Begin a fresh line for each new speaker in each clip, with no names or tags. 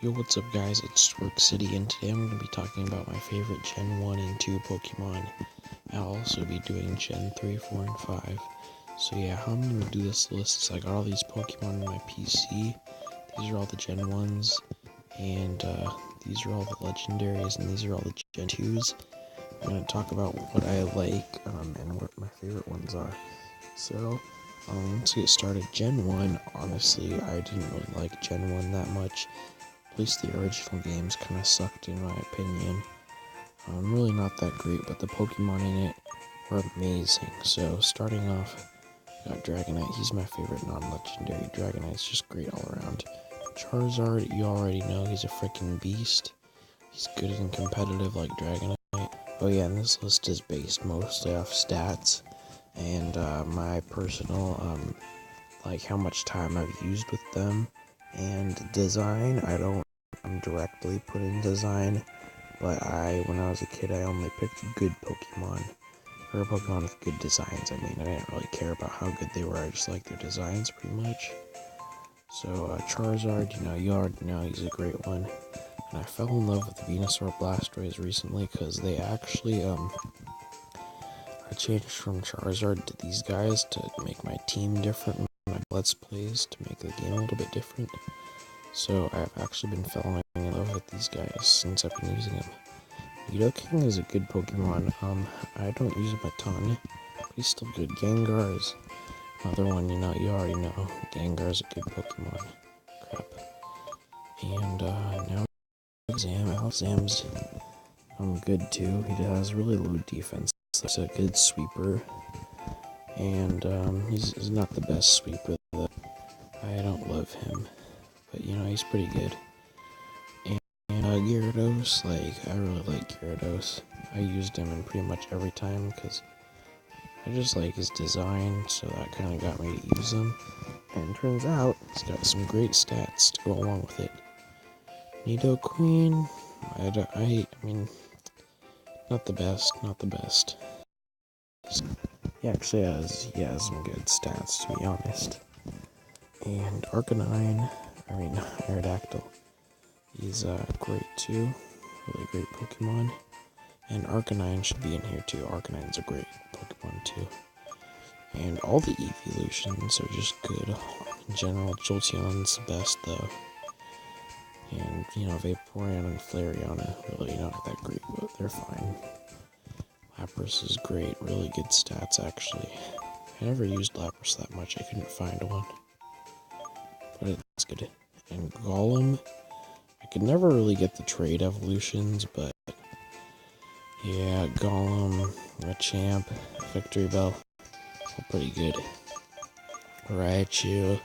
Yo, what's up guys, it's Twerk City, and today I'm going to be talking about my favorite Gen 1 and 2 Pokemon. I'll also be doing Gen 3, 4, and 5. So yeah, how I'm going to do this list is I got all these Pokemon on my PC. These are all the Gen 1s, and these are all the Legendaries, and these are all the Gen 2s. I'm going to talk about what I like, and what my favorite ones are. So, let's get started. Gen 1, honestly, I didn't really like Gen 1 that much. At least the original games kind of sucked in my opinion. Really not that great, but the Pokemon in it were amazing. So starting off, got Dragonite. He's my favorite non-legendary. Dragonite's just great all around. Charizard, you already know, he's a freaking beast. He's good and competitive like Dragonite. Oh yeah, and this list is based mostly off stats and my personal, like how much time I've used with them. And design, I don't directly put in design, but when I was a kid, I only picked good Pokemon, or Pokemon with good designs. I mean, I didn't really care about how good they were, I just liked their designs pretty much. So, Charizard, you already know, he's a great one. And I fell in love with Venusaur Blastoise recently, because they actually, I changed from Charizard to these guys to make my team different, my Let's Plays, to make the game a little bit different. So I've actually been falling in love with these guys since I've been using them. Nidoking is a good Pokemon. I don't use him a ton, but he's still good. Gengar is another one, you already know. Gengar is a good Pokemon. Crap. And now Alakazam's good too. He has really low defense. He's a good sweeper. And he's not the best sweeper. I don't love him, but he's pretty good. Gyarados, I really like Gyarados. I used him in pretty much every time because I just like his design, so that kind of got me to use him. And turns out, he's got some great stats to go along with it. Nidoqueen, I mean, not the best. He actually has some good stats, to be honest. And Arcanine, Aerodactyl, he's great too, really great Pokemon. And Arcanine should be in here too. Arcanine's a great Pokemon too. And all the evolutions are just good. In general, Jolteon's the best though. And, Vaporeon and Flareon are really not that great, but they're fine. Lapras is great, really good stats actually. I never used Lapras that much, I couldn't find one. But it's good. And Golem, I could never really get the trade evolutions, but yeah, Golem, Machamp, Victory Bell, all pretty good. Raichu,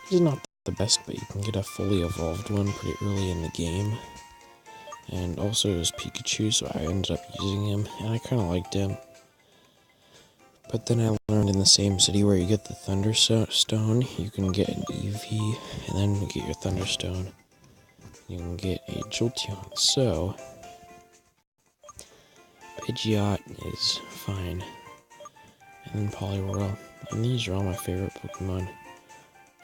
he's not the best, but you can get a fully evolved one pretty early in the game. And also it was Pikachu, so I ended up using him, and I kind of liked him. But then I learned in the same city where you get the Thunderstone, you can get an Eevee, and then you get your Thunderstone, you can get a Jolteon. So Pidgeot is fine. And then Poliwhirl. And these are all my favorite Pokemon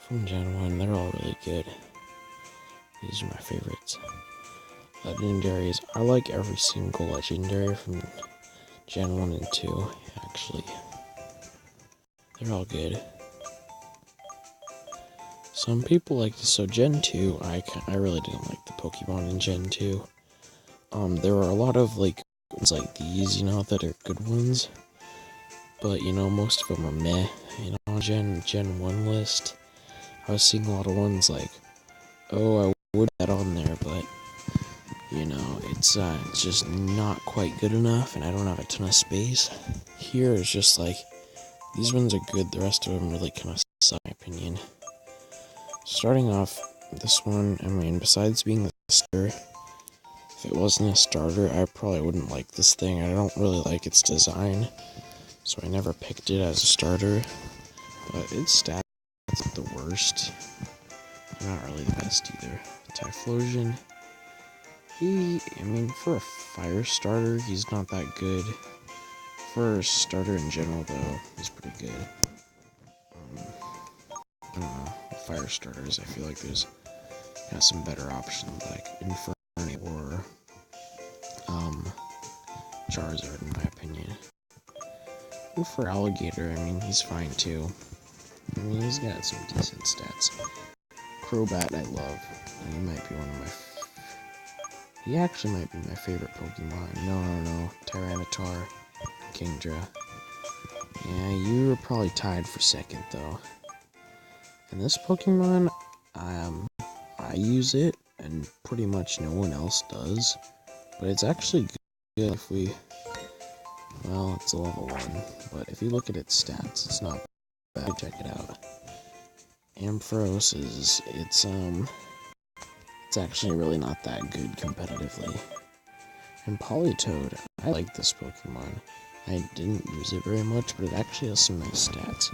from Gen 1. They're all really good. These are my favorites. Legendaries. I like every single legendary from Gen 1 and 2, actually. They're all good. Some people like this. So Gen 2, I really didn't like the Pokemon in Gen 2. There were a lot of ones like these, that are good ones. But most of them are meh. On Gen 1 list, I was seeing a lot of ones like, oh, I would put that on there, but it's just not quite good enough, and I don't have a ton of space. Here it's just these ones are good, the rest of them really kind of suck, in my opinion. Starting off, this one, besides being the starter, if it wasn't a starter, I probably wouldn't like this thing. I don't really like its design, so I never picked it as a starter. But its stats are the worst. They're not really the best either. Typhlosion, for a fire starter, he's not that good. For a starter in general, though, he's pretty good. I don't know, fire starters, I feel like there's got some better options like Infernape or Charizard, in my opinion. And for Alligator, I mean, he's fine too. I mean, he's got some decent stats. Crobat, I love. He might be one of my. He actually might be my favorite Pokemon. No. Tyranitar, Kingdra. Yeah, you were probably tied for second though. And this Pokemon, I use it, and pretty much no one else does. But it's actually good if we. Well, it's a level 1, but if you look at its stats, it's not bad. Check it out. Ampharos it's actually really not that good competitively. And Politoed, I like this Pokemon. I didn't use it very much, but it actually has some nice stats.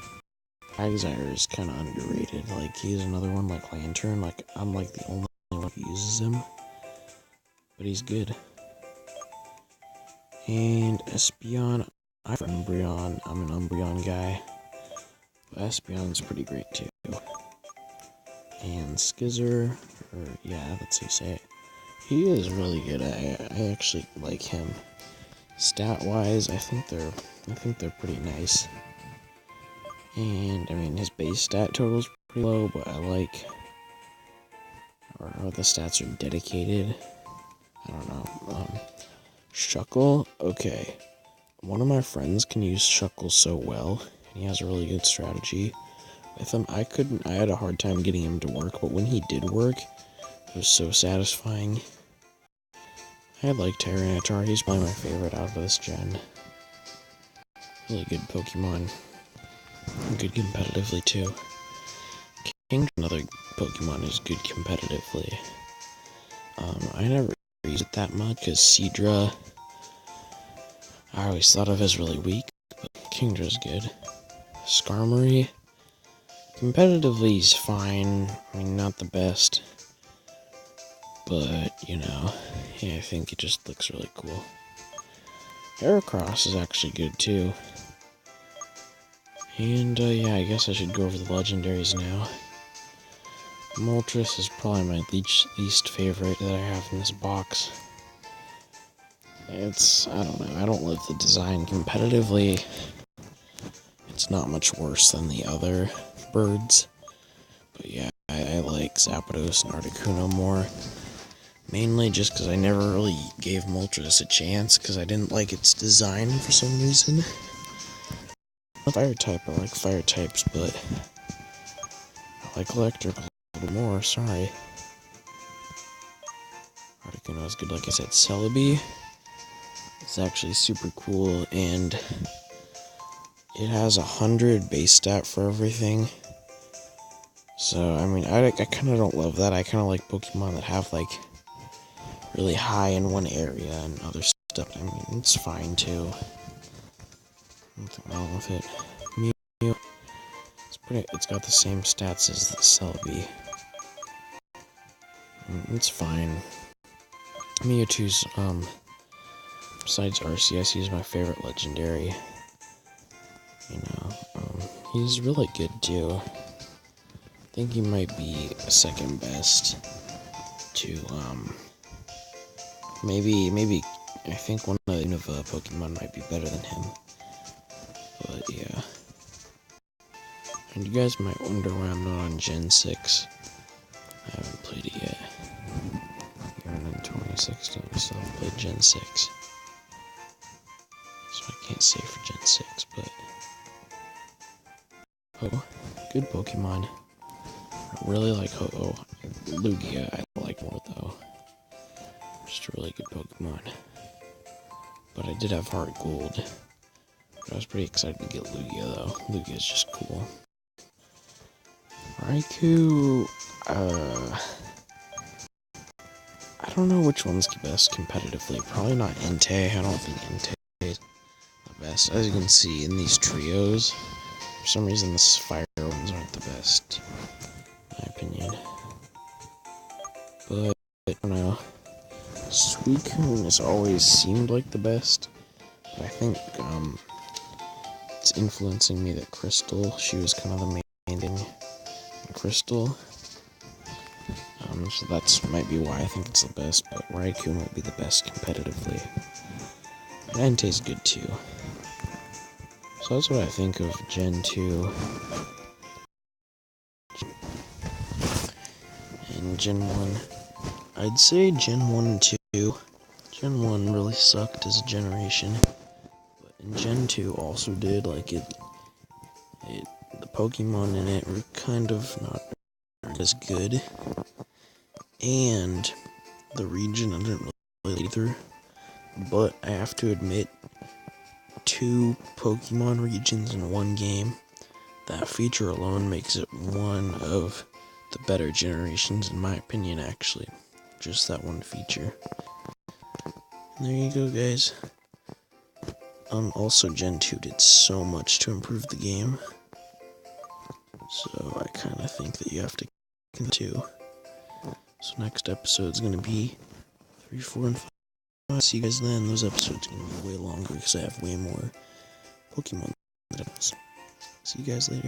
Quagsire is kind of underrated. Like, he's another one like Lantern. Like, I'm like the only one who uses him. But he's good. And Espeon, I'm an Umbreon guy. But Espeon's pretty great too. And Skizzer, that's how you say it. He is really good. I actually like him. Stat-wise, I think they're pretty nice. And I mean, his base stat total is pretty low, but I like, or the stats are dedicated. I don't know. Shuckle, okay. One of my friends can use Shuckle so well, and he has a really good strategy with him. I had a hard time getting him to work, but when he did work, it was so satisfying. I like Tyranitar, he's probably my favorite out of this gen. Really good Pokemon. Good competitively too. King, another Pokemon who's good competitively. I never use it that much because Seadra, I always thought of as really weak, but Kingdra's good. Skarmory, competitively he's fine. I mean, not the best, but you know, yeah, I think it just looks really cool. Heracross is actually good too. And yeah, I guess I should go over the legendaries now. Moltres is probably my least favorite that I have in this box. I don't know, I don't love the design. Competitively, it's not much worse than the other birds. But yeah, I like Zapdos and Articuno more. Mainly just because I never really gave Moltres a chance, because I didn't like its design for some reason. Fire type, I like fire types, but I like electric a little more, sorry. Articuno is good, like I said. Celebi, it's actually super cool, and it has 100 base stat for everything. So, I mean, I kind of don't love that. I kind of like Pokemon that have, like, really high in one area and other stuff. I mean, it's fine, too. Nothing wrong with it. Mew, it's got the same stats as the Celebi. It's fine. Mewtwo's, besides Arceus, he's my favorite legendary. You know, he's really good, too. I think he might be second best to, maybe, I think one of the Unova Pokemon might be better than him. But, yeah. And you guys might wonder why I'm not on Gen 6. I haven't played it yet. You're in 2016, I still haven't played Gen 6. So I can't say for Gen 6, but... Oh, good Pokemon. I really like Ho-Oh. Lugia I like more, though. Just a really good Pokemon. But I did have Heart Gold. But I was pretty excited to get Lugia, though. Lugia is just cool. Raikou, I don't know which one's the best competitively. Probably not Entei. I don't think Entei is the best. As you can see in these trios, for some reason the fire ones aren't the best, in my opinion. But, I don't know. Suicune has always seemed like the best. But I think, it's influencing me that Crystal, she was kind of the main thing. Crystal, so that's might be why I think it's the best, but Raikou might be the best competitively. Niantic's good too. So that's what I think of Gen 2. And Gen 1. I'd say Gen 1 and 2. Gen 1 really sucked as a generation. But in Gen 2 also did, like the Pokemon in it were kind of not as good. And the region I didn't really either. But I have to admit, 2 Pokemon regions in one game, that feature alone makes it one of the better generations in my opinion, actually. Just that one feature. And there you go, guys. Also Gen 2 did so much to improve the game. So I kind of think that you have to continue. So next episode's going to be 3, 4, and 5. See you guys then. Those episodes are going to be way longer because I have way more Pokemon. See you guys later.